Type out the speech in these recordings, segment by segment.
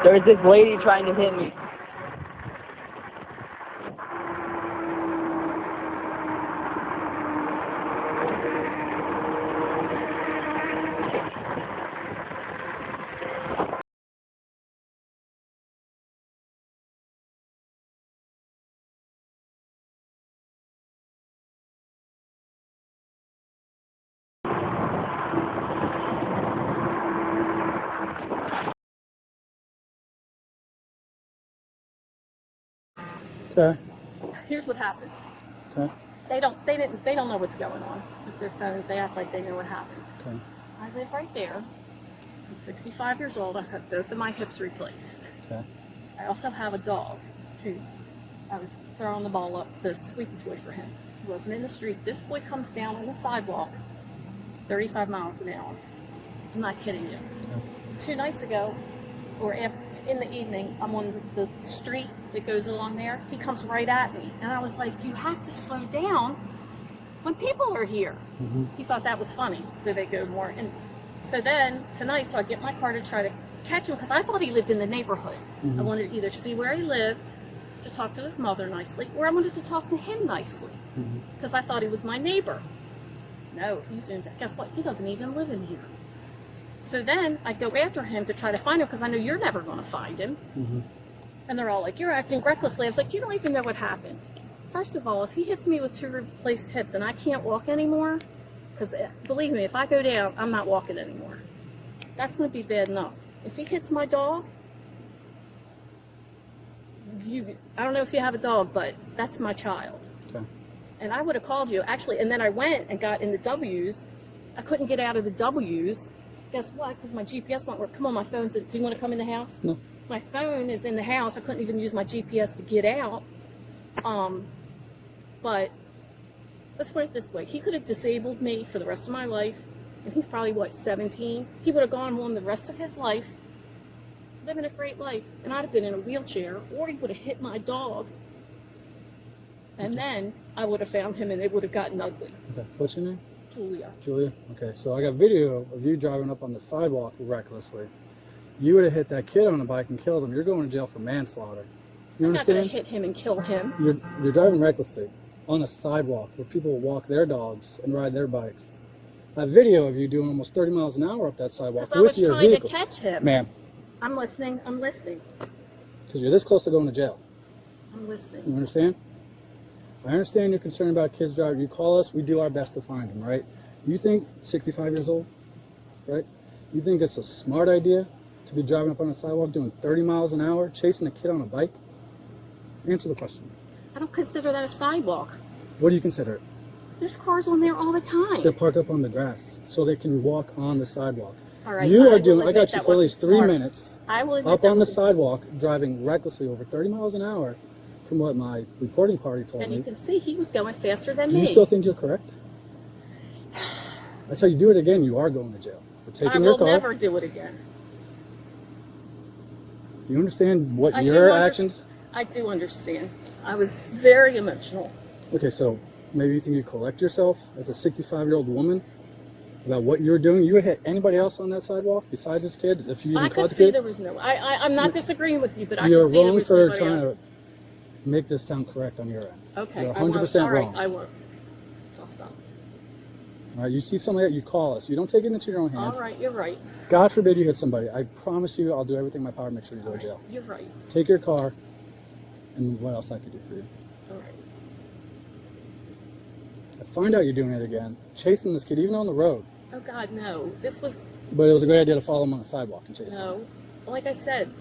There's this lady trying to hit me. Okay. Here's what happened. Okay. They don't know what's going on with their phones. They act like they know what happened. Okay. I live right there. I'm 65 years old. I've had both of my hips replaced. Okay. I also have a dog who I was throwing the ball up, the squeaky toy for him. He wasn't in the street. This boy comes down on the sidewalk, 35 miles an hour. I'm not kidding you. Okay. 2 nights ago, or in the evening, I'm on the street that goes along there. He comes right at me. And I was like, you have to slow down when people are here. Mm-hmm. He thought that was funny, so they go more. And so then tonight, so I get my car to try to catch him because I thought he lived in the neighborhood. Mm-hmm. I wanted to either see where he lived, to talk to his mother nicely, or I wanted to talk to him nicely because I thought he was my neighbor. No, he's doing that. Guess what? He doesn't even live in here. So then I go after him to try to find him because I know you're never going to find him. Mm-hmm. And they're all like, you're acting recklessly. I was like, you don't even know what happened. First of all, if he hits me with 2 replaced hips and I can't walk anymore, because believe me, if I go down, I'm not walking anymore. That's going to be bad enough. If he hits my dog, I don't know if you have a dog, but that's my child. Okay. And I would have called you, actually, and then I went and got in the W's. I couldn't get out of the W's. Guess what? Because my GPS won't work. Come on, my phone's do you want to come in the house? No. My phone is in the house. I couldn't even use my GPS to get out. But let's put it this way. He could have disabled me for the rest of my life. And he's probably, what, 17? He would have gone on the rest of his life, living a great life. And I'd have been in a wheelchair, or he would have hit my dog. And then I would have found him and it would have gotten ugly. Okay. What's your name? Julia. Julia? Okay. So I got video of you driving up on the sidewalk recklessly. You would have hit that kid on the bike and killed him. You're going to jail for manslaughter. You I'm not going understand? to hit him and kill him. You're driving recklessly on a sidewalk where people walk their dogs and ride their bikes. That video of you doing almost 30 miles an hour up that sidewalk Because I with was your trying vehicle. to catch him. Ma'am. I'm listening. I'm listening. Because you're this close to going to jail. I'm listening. You understand? I understand you're concerned about kids driving. You call us, we do our best to find them, right? You think 65 years old, right? You think it's a smart idea to be driving up on a sidewalk doing 30 miles an hour, chasing a kid on a bike? Answer the question. I don't consider that a sidewalk. What do you consider it? There's cars on there all the time. They're parked up on the grass so they can walk on the sidewalk. All right, You I are will doing, I admit got you that for at least wasn't 3 smart. minutes I will admit up that on the wasn't- sidewalk driving recklessly over 30 miles an hour from what my reporting party told And me. you can see he was going faster than Do me. you still think you're correct? I tell you, do it again, you are going to jail. We're taking I your will car. never do it again. You understand what I your do actions? I do understand. I was very emotional. Okay, so maybe you think you collect yourself as a 65-year-old woman about what you were doing. You would hit anybody else on that sidewalk besides this kid if you even I caught could the see kid? there was no. I'm not disagreeing with you, but I You're could see there wrong was for nobody trying else. to make this sound correct on your end. Okay, You're I won't. 100% All right, wrong. I won't. I'll stop. All right, you see somebody that you call us. You don't take it into your own hands. All right, you're right. God forbid you hit somebody. I promise you I'll do everything in my power to make sure you go to jail. You're right. Take your car, and what else I could do for you. All right. I find out you're doing it again, chasing this kid even on the road. Oh God, no. This was But it was a great idea to follow him on the sidewalk and chase him. no. Like I said,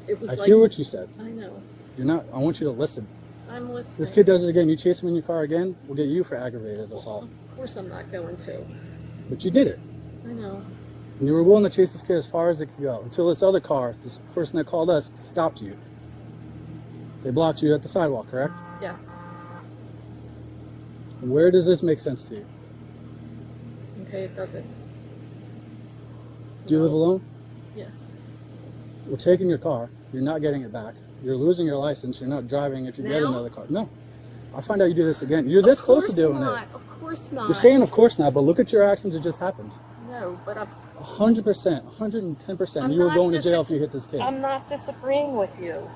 It was I like. hear what you said. I know. You're not. I want you to listen. I'm listening. This kid does it again. You chase him in your car again, we'll get you for aggravated assault. Of course, I'm not going to. But you did it. I know. And you were willing to chase this kid as far as it could go until this other car, this person that called us, stopped you. They blocked you at the sidewalk, correct? Yeah. Where does this make sense to you? Okay, it doesn't. Do you live alone? Yes. We're taking your car. You're not getting it back. You're losing your license. You're not driving if you get Now? another car. No. I find out you do this again. You're this close to doing not. it. Of course not. You're saying of course not, but look at your actions that just happened. No, but 100%, 110%. You were going to jail if you hit this kid. I'm not disagreeing with you.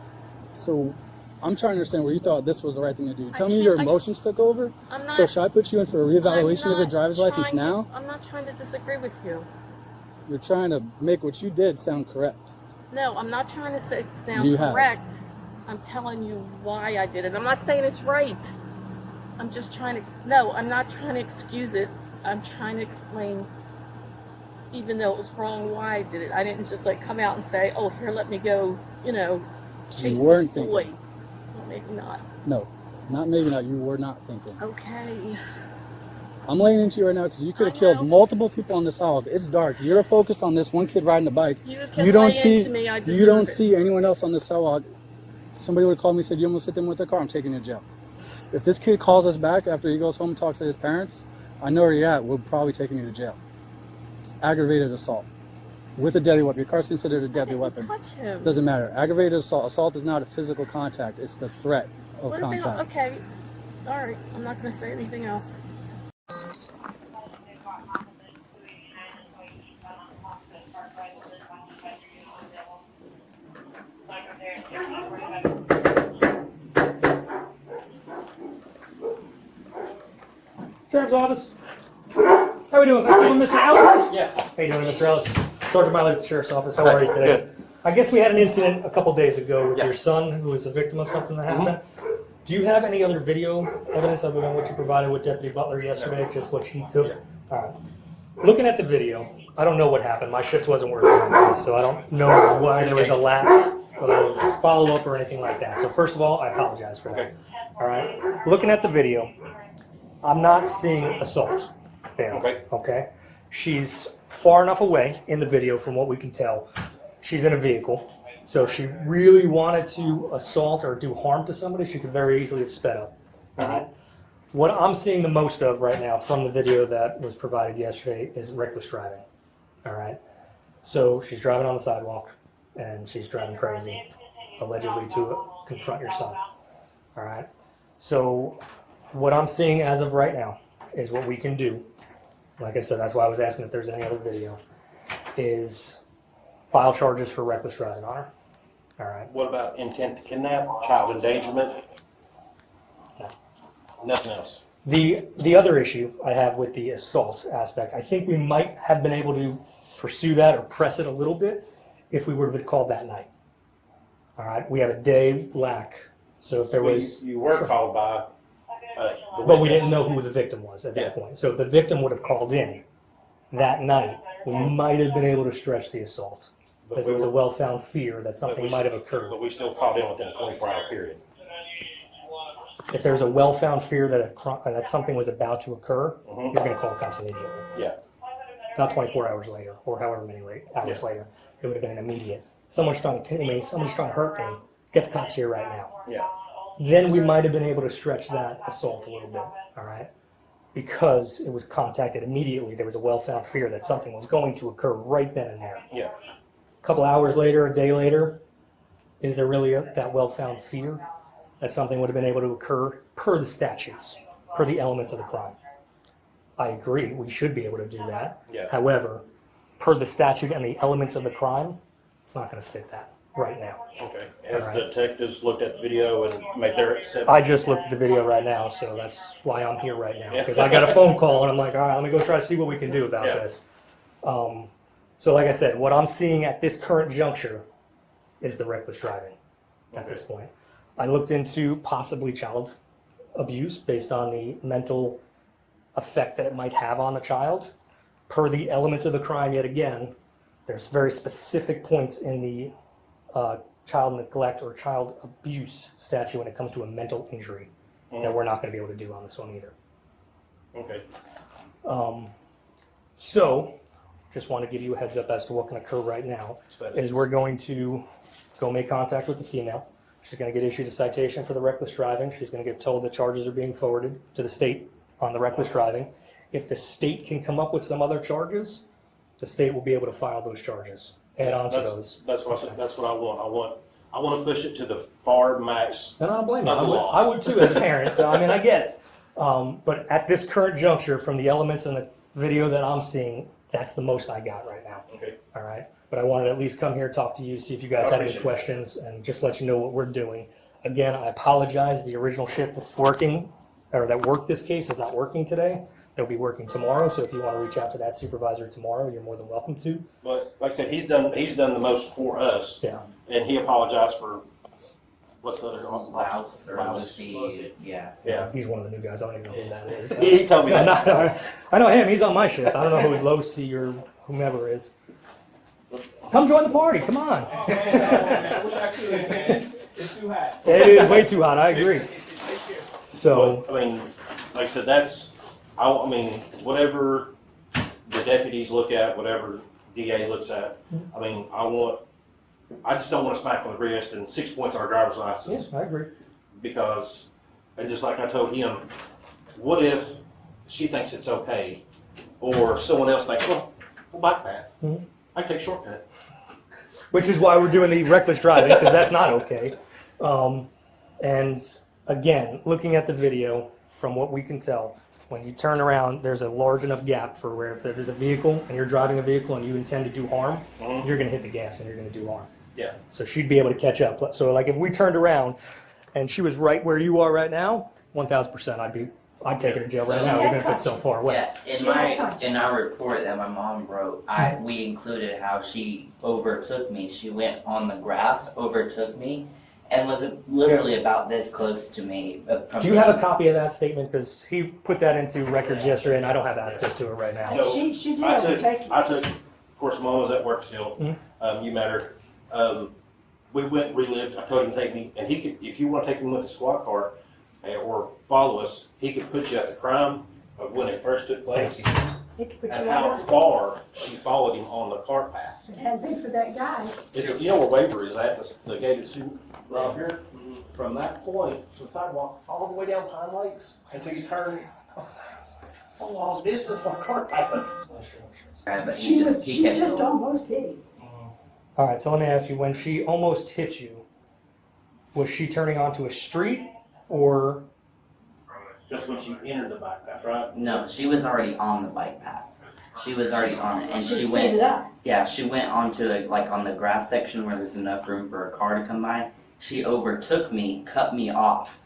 So I'm trying to understand where you thought this was the right thing to do. Tell me your emotions took over. I'm not, So should I put you in for a reevaluation of your driver's license now? I'm not trying to disagree with you. You're trying to make what you did sound correct. No, I'm not trying to say it sound correct. I'm telling you why I did it. I'm not saying it's right. I'm just trying to, no, I'm not trying to excuse it. I'm trying to explain, even though it was wrong, why I did it. I didn't just like come out and say, oh, here, let me go, you know, chase this boy. Well, maybe not. No, maybe not. You were not thinking. Okay. I'm laying into you right now because you could have killed multiple people on this sidewalk. It's dark. You're focused on this one kid riding a bike. You don't see anyone else on the sidewalk. Somebody would have called me and said, you almost hit them with their car. I'm taking you to jail. If this kid calls us back after he goes home and talks to his parents, I know where you're at. We're probably taking you to jail. It's aggravated assault with a deadly weapon. Your car's considered a deadly weapon. Touch him. Doesn't matter. Aggravated assault. Assault is not a physical contact. It's the threat of contact. Okay. All right. I'm not going to say anything else. Sheriff's office. How we doing? Mr. Ellis? Yeah. How you doing, Mr. Ellis? Sergeant Miley at the Sheriff's Office. How are you today? Good. I guess we had an incident a couple days ago with your son who was a victim of something that happened. Do you have any other video evidence other than what you provided with Deputy Butler yesterday, just what she took? Yeah. All right. Looking at the video, I don't know what happened. My shift wasn't working, so I don't know why there was a lack of follow-up or anything like that. So first of all, I apologize for that. All right. Looking at the video, I'm not seeing assault there. Okay. She's far enough away in the video from what we can tell. She's in a vehicle. So if she really wanted to assault or do harm to somebody, she could very easily have sped up. All right. What I'm seeing the most of right now from the video that was provided yesterday is reckless driving. All right. So she's driving on the sidewalk and she's driving crazy, allegedly to confront your son. All right. So what I'm seeing as of right now is what we can do. Like I said, that's why I was asking if there's any other video, is file charges for reckless driving on her. All right. What about intent to kidnap, child endangerment? No. Nothing else. The other issue I have with the assault aspect, I think we might have been able to pursue that or press it a little bit if we would have been called that night. All right. We have a day lack. So if there was... You were called by the But we witness. didn't know who the victim was at that point. So if the victim would have called in that night, we might have been able to stretch the assault. Because there was a well-found fear that something might have occurred. But we still called in within a 24-hour period. If there's a well-found fear that something was about to occur, you're going to call cops immediately. Yeah. Not 24 hours later, or however many hours later. It would have been an immediate. Someone's trying to kill me, somebody's trying to hurt me, get the cops here right now. Yeah. Then we might have been able to stretch that assault a little bit, all right? Because it was contacted immediately. There was a well-found fear that something was going to occur right then and there. Yeah. A couple hours later, a day later, is there really that well-found fear that something would have been able to occur per the statutes, per the elements of the crime? I agree, we should be able to do that. Yeah. However, per the statute and the elements of the crime, it's not going to fit that right now. Okay. Has the detectives looked at the video and made their assessment? I just looked at the video right now, so that's why I'm here right now. Because I got a phone call and I'm like, all right, let me go try to see what we can do about this. So like I said, what I'm seeing at this current juncture is the reckless driving at this point. I looked into possibly child abuse based on the mental effect that it might have on a child. Per the elements of the crime, yet again, there's very specific points in the child neglect or child abuse statute when it comes to a mental injury that we're not going to be able to do on this one either. Okay. So, just want to give you a heads up as to what can occur right now. Is we're going to go make contact with the female. She's going to get issued a citation for the reckless driving. She's going to get told that charges are being forwarded to the state on the reckless driving. If the state can come up with some other charges, the state will be able to file those charges. Add on to those. That's what I want. I want to push it to the far max. And I don't blame you. Of the law. I would too as a parent. So I get it. But at this current juncture, from the elements in the video that I'm seeing, That's the most I got right now. Okay. All right. But I wanted to at least come here, talk to you, see if you guys I had any appreciate it. questions, and just let you know what we're doing. Again, I apologize. The original shift that's working, or that worked this case, is not working today. It'll be working tomorrow. So if you want to reach out to that supervisor tomorrow, you're more than welcome to. But like I said, he's done the most for us. Yeah. And he apologized for what's the other Louse or Louse. Lucy, yeah. Yeah. He's one of the new guys. I don't even know who that is. He told me that. I know him. He's on my shift. I don't know who Losi or whomever is. Come join the party. Come on. It's too hot. It is way too hot. I agree. So, But, I mean, like I said, I mean, whatever the deputies look at, whatever DA looks at, I mean, I just don't want to smack on the wrist and 6 points on our driver's license yes, I agree. because, and just like I told him, what if she thinks it's okay or someone else thinks, well, bike path. Mhm. I can take a shortcut. Which is why we're doing the reckless driving, because that's not okay. And again, looking at the video, from what we can tell, when you turn around, there's a large enough gap for where if there's a vehicle and you're driving a vehicle and you intend to do harm, you're going to hit the gas and you're going to do harm. Yeah. So she'd be able to catch up. So like if we turned around and she was right where you are right now, 1,000%, I'd take her to jail right now, even if it's so far away. Yeah, in our report that my mom wrote, we included how she overtook me. She went on the grass, overtook me, and was literally about this close to me. Do you have a copy of that statement? Because he put that into records yesterday, and I don't have access to it right now. So She did I overtake you. took, of course, Mom was at work still. You met her. We went, relived. I told him to take me, and he could, if you want to take him with the squad car or follow us, he could put you at the crime of when it first took place. Thank you. He could put you And how out. far she followed him on the cart path. If it hadn't been for that guy. It's, you know where Waver is at, the gated suit right here? From that point to the sidewalk, all the way down Pine Lakes until you turn. It's a long distance on a cart path. But She he kept just going. almost hit him. All right, so let me ask you, when she almost hit you, was she turning onto a street or? Just when she entered the bike path, right? No, she was already on the bike path. She was already on it, and She she sped went. it up. Yeah, she went onto like on the grass section where there's enough room for a car to come by. She overtook me, cut me off.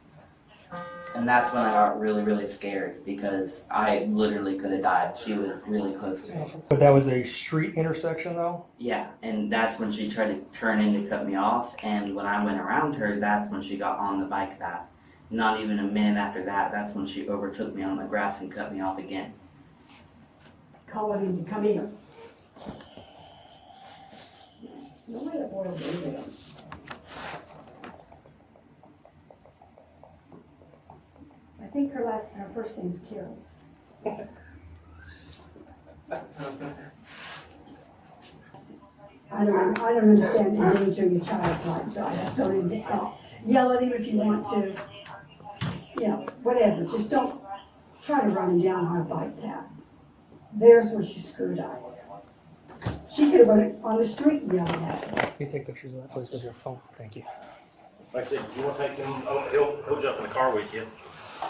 And that's when I got really, really scared because I literally could have died. She was really close to me. But that was a street intersection though? Yeah, and that's when she tried to turn in to cut me off. And when I went around her, that's when she got on the bike path. Not even a minute after that, that's when she overtook me on the grass and cut me off again. Calling him to come in. No way that boy will do that. I think her first name's Carol. I don't understand endangering a child's life, so I just don't understand. Yell at him if you want to. You know, whatever, just don't try to run him down our bike path. There's where she screwed up. She could have run it on the street and yelled at him. Can you take pictures of that place with your phone? Thank you. Like I said, if you want to take him, he'll jump in the car with you.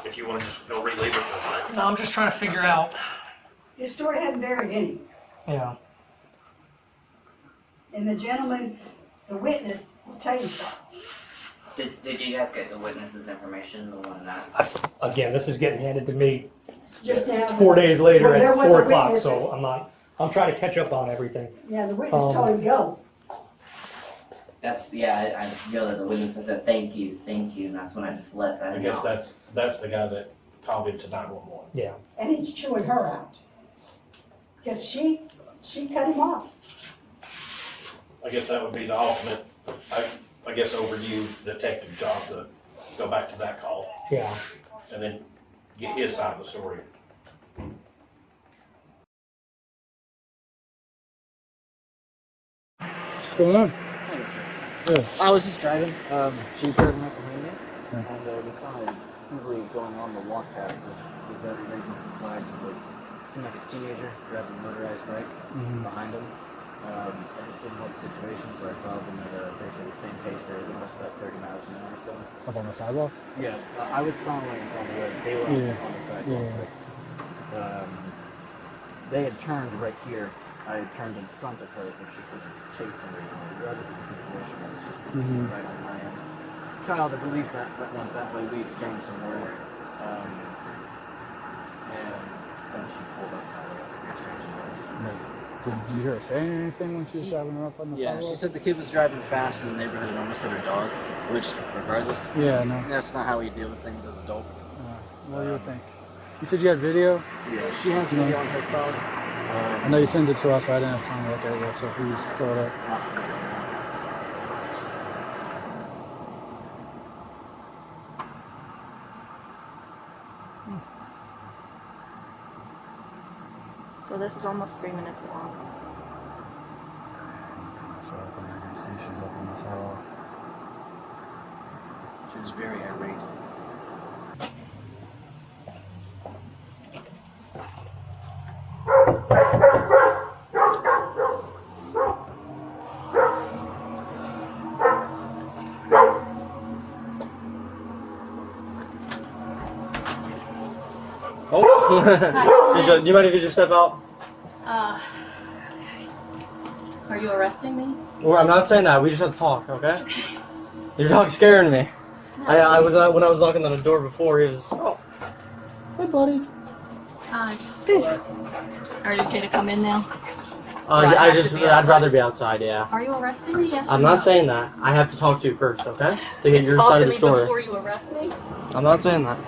If you want to just go relieve it for a minute. No, I'm just trying to figure out. His story hadn't buried any. Yeah. And the gentleman, the witness, will tell you so. Did you guys get the witness's information? The one that. Again, this is getting handed to me Just now. 4 days later Well, there at was 4 a o'clock, witness so I'm trying to catch up on everything. Yeah, the witness told him go. That's I yelled at the witness. I said thank you, and that's when I just let that. I guess out. that's the guy that called him to 911. Yeah. And he's chewing her out. Because she cut him off. I guess that would be the ultimate, I guess over you, detective job to go back to that call Yeah. and then get his side of the story. What's going on? Yeah. I was just driving. She was driving right behind me, and we saw somebody going on the walk path. So there's that raising flags. Like, seemed like a teenager driving a motorized bike behind him. I just didn't know the situation, so I followed them at basically the same pace. They were almost about 30 miles an hour or so. Up on the sidewalk? Yeah, I was following on the road. They were on the sidewalk. Yeah. But, they had turned right here. I had turned in front of her so she couldn't chase him. Regardless of the situation, I was just right on my end. Child, I believe that went that way. We exchanged some words. And then she pulled up that way. Did you hear her say anything when she was driving her up on the Yeah, sidewalk? she said the kid was driving fast in the neighborhood and almost hit her dog, which, regardless, Yeah, no. that's not how we deal with things as adults. What do you think? You said you had video? Yeah, she has video on her phone. I know you sent it to us, but I didn't have time to look at it, so if you throw it up. So this is almost 3 minutes long. So I can see she's up on the sidewalk. She was very irate. Oh! Do you mind if you just step out? Are you arresting me? Well, I'm not saying that. We just have to talk, okay? Your dog's scaring me. I was when I was knocking on the door before. He was. Oh, hey, buddy. Hi. Are you okay to come in now? I'd rather be outside. Yeah. Are you arresting me? Yes. I'm or not no? saying that. I have to talk to you first, okay? To get your Talk side to of the me story. before you arrest me. I'm not saying that.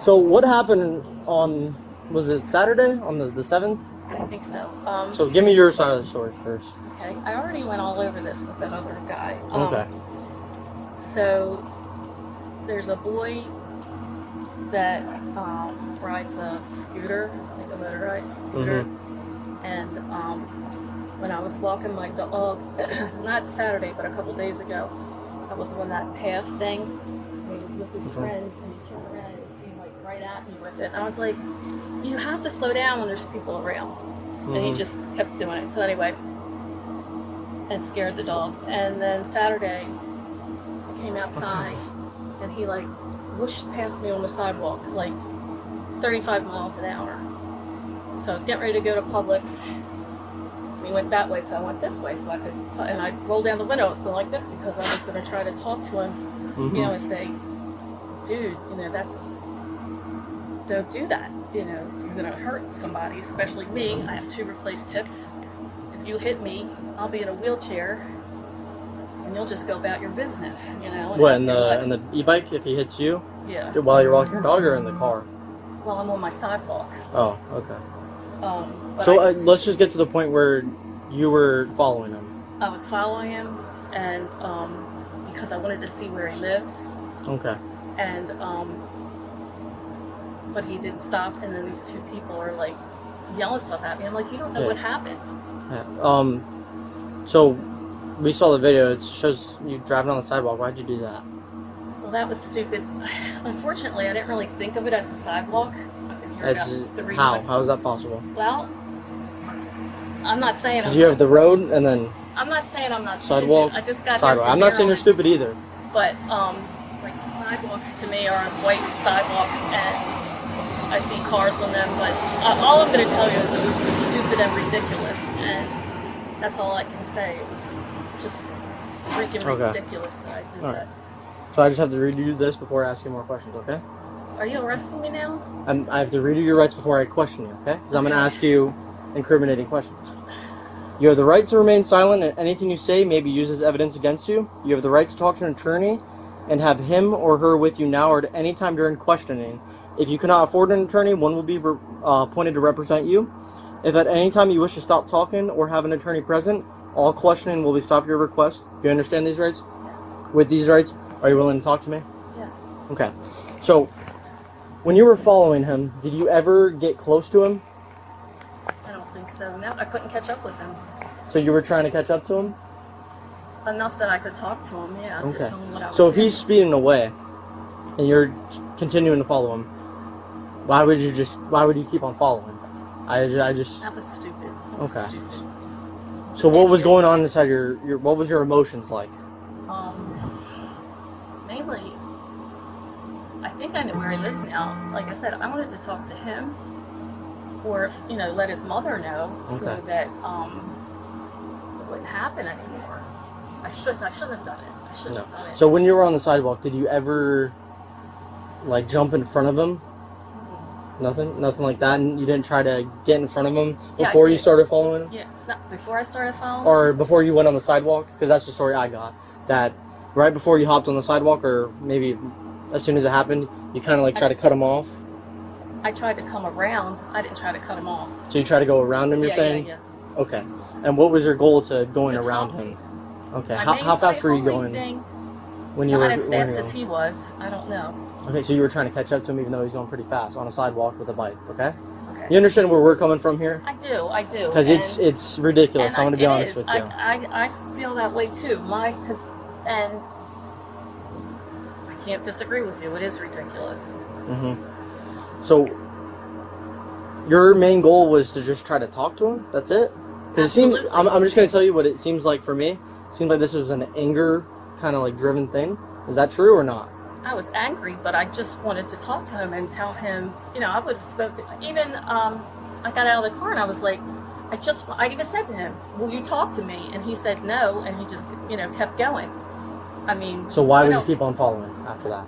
So what happened on? Was it Saturday on the 7th? I think so. So give me your side of the story first. Okay. I already went all over this with that other guy. Okay. So there's a boy that rides a scooter, like a motorized scooter, and when I was walking my dog, not Saturday, but a couple days ago, I was on that path thing, and he was with his friends, and he turned around and came like right at me with it. And I was like, you have to slow down when there's people around. And he just kept doing it. So anyway, and scared the dog. And then Saturday, I came outside, and he like whooshed past me on the sidewalk, like 35 miles an hour. So I was getting ready to go to Publix. We went that way, so I went this way, so I could. And I rolled down the window. I was going like this because I was going to try to talk to him, you know, and say, "Dude, you know, don't do that. You know, you're going to hurt somebody, especially me. I have 2 replaced hips. If you hit me, I'll be in a wheelchair, and you'll just go about your business. You know." And What in the e-bike? If he hits you? Yeah. While you're walking your dog, or in the car? Well, I'm on my sidewalk. Oh, okay. But So let's just get to the point where you were following him. I was following him, and because I wanted to see where he lived, Okay. and but he didn't stop. And then these 2 people are like yelling stuff at me. I'm like, you don't know what happened. Yeah. So we saw the video. It shows you driving on the sidewalk. Why'd you do that? Well, that was stupid. Unfortunately, I didn't really think of it as a sidewalk. I've been here It's about 3 how? months. How is that possible? Well, I'm not saying. Because you have the road and then I'm not saying I'm not sidewalk. stupid. I just got sidewalk. here I'm not saying you're stupid either. But like sidewalks to me are white sidewalks, and I see cars on them. But all I'm going to tell you is it was stupid and ridiculous, and that's all I can say. It was just freaking ridiculous that I did that. So I just have to redo this before I ask you more questions, okay? Are you arresting me now? I have to redo your rights before I question you, okay? Because I'm going to ask you incriminating questions. You have the right to remain silent, and anything you say may be used as evidence against you. You have the right to talk to an attorney and have him or her with you now or at any time during questioning. If you cannot afford an attorney, one will be appointed to represent you. If at any time you wish to stop talking or have an attorney present, all questioning will be stopped at your request. Do you understand these rights? Yes. With these rights, are you willing to talk to me? Yes. Okay. So, when you were following him, did you ever get close to him? I don't think so. No, I couldn't catch up with him. So you were trying to catch up to him? Enough that I could talk to him, yeah. To Okay. tell him what I was So if doing. he's speeding away and you're continuing to follow him, why would you keep on following? I just That was stupid. That was Okay. stupid. So what was going on inside your what was your emotions like? Mainly, I think I know where he lives now. Like I said, I wanted to talk to him, or if, let his mother know so Okay. that it wouldn't happen anymore. I shouldn't have done it. I shouldn't have done it. So when you were on the sidewalk, did you ever like jump in front of him? Nothing like that. And you didn't try to get in front of him Yeah, I before you did. started following him, Yeah, no, before I started following. or before you went on the sidewalk? Because that's the story I got. That right before you hopped on the sidewalk, or maybe as soon as it happened, you kind of like try to cut him off. I tried to come around. I didn't try to cut him off. So you try to go around him. You're saying? Yeah. Okay. And what was your goal to going To around talk to him? Okay. My How fast were you only going thing, when you not were as when fast you were as going? he was. I don't know. Okay, so you were trying to catch up to him even though he's going pretty fast on a sidewalk with a bike. Okay. Okay. You understand where we're coming from here? I do. Because it's ridiculous. I'm going to be honest with you. I feel that way too. And I can't disagree with you. It is ridiculous. hmm So your main goal was to just try to talk to him. That's it. Because it seems. Absolutely. I'm just going to tell you what it seems like for me. It seems like this was an anger kind of like driven thing. Is that true or not? I was angry, but I just wanted to talk to him and tell him, I would have spoken. Even I got out of the car and I was like, I even said to him, will you talk to me? And he said no, and he just, kept going. I mean. So why what would you else? keep on following after that?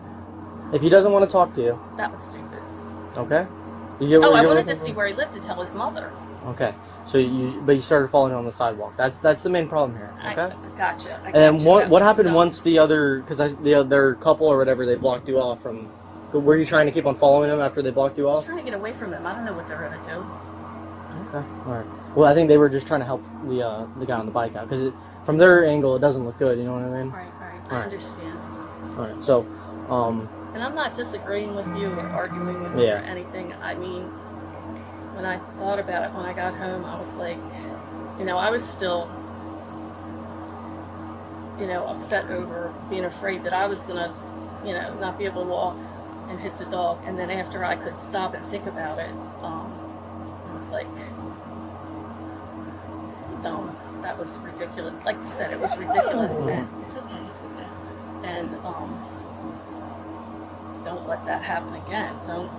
If he doesn't want to talk to you, That was stupid. okay. You get Oh, where I you're wanted to coming see from? where he lived to tell his mother. Okay. So you started following on the sidewalk. That's the main problem here. Okay. I gotcha. And then what That was happened dumb. once the other couple or whatever, they blocked you off from? Were you trying to keep on following them after they blocked you I was off? trying to get away from them. I don't know what they're gonna do. Okay. All right. Well, I think they were just trying to help the guy on the bike out because from their angle it doesn't look good. You know what I mean? Right. I Alright. understand. All right. So, And I'm not disagreeing with you or arguing with you Yeah. or anything. I mean, when I thought about it when I got home, I was like, I was still, upset over being afraid that I was gonna, not be able to walk and hit the dog. And then after I could stop and think about it, I was like, dumb. That was ridiculous. Like you said, it was ridiculous. And it's okay. And don't let that happen again. Don't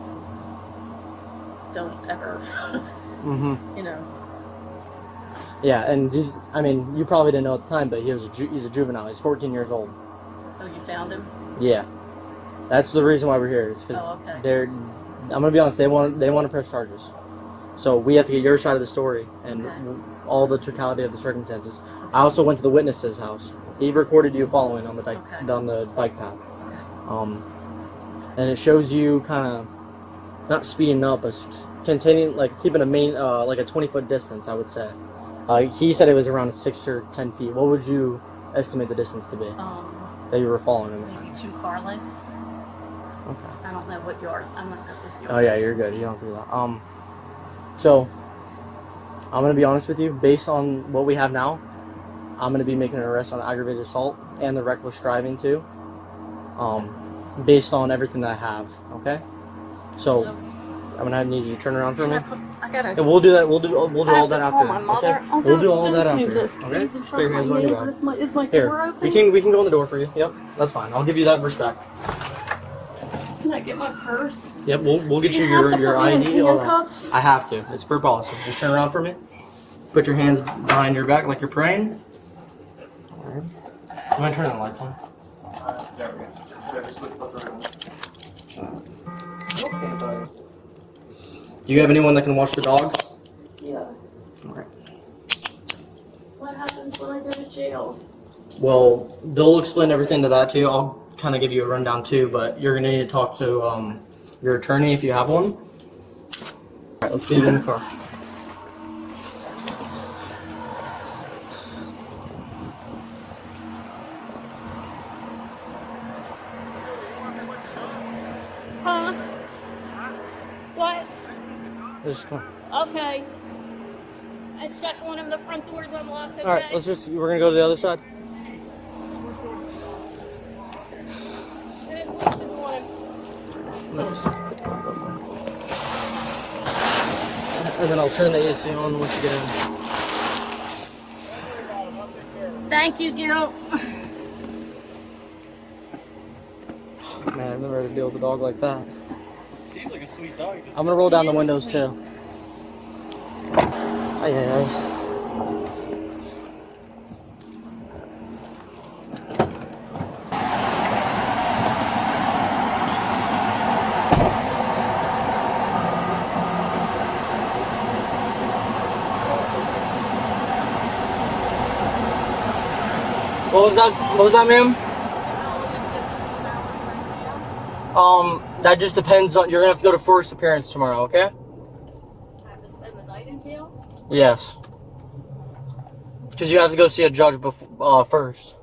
ever, yeah. And you probably didn't know at the time, but he's a juvenile. He's 14 years old. Oh, you found him? Yeah. That's the reason why we're here. Is because Oh, okay. I'm gonna be honest. They want to press charges. So we have to get your side of the story and all the totality of the circumstances. I also went to the witness's house. He recorded you following on the bike path. Okay. And it shows you kind of not speeding up, but continuing keeping a like a 20-foot distance. I would say. He said it was around 6 or 10 feet. What would you estimate the distance to be that you were following him? Maybe 2 car lengths. Okay. I don't know what yard. I'm not good with yards. Oh yeah, you're good. You don't have to do that. So I'm gonna be honest with you. Based on what we have now, I'm gonna be making an arrest on aggravated assault and the reckless driving too. Based on everything that I have. Okay. So I'm gonna need you to turn around for me. I gotta. And we'll do that. We'll do all that after. My mother. Okay? Oh, We'll do all don't that do after. this, Okay. please, in Put front your of hands my behind your neighbor. back. Is my door Here, open? we can go in the door for you. Yep, that's fine. I'll give you that respect. Can I get my purse? Yep, we'll get Do you you have to your put me in ID. All that. handcuffs? I have to. It's per policy. Just turn around for me. Put your hands behind your back like you're praying. All right. You want to turn the lights on? There we go. Do you have anyone that can watch the dog? Yeah. Okay. What happens when I go to jail? Well, they'll explain everything to that too. I'll kind of give you a rundown too, but you're gonna need to talk to your attorney if you have one. All right, let's get you in the car. Huh? What? Just come. Okay. I check one of the front doors unlocked. Okay. All right, we're gonna go to the other side. It is locked this morning. And then I'll turn the AC on once you get in. Thank you, Gil. Man, I've never had to deal with a dog like that. Seems like a sweet dog. I'm gonna roll down the windows too. Ay, ay, ay. What was that, ma'am? That just depends on, you're gonna have to go to first appearance tomorrow, okay? I have to spend the night in jail? Yes. Because you have to go see a judge before, first.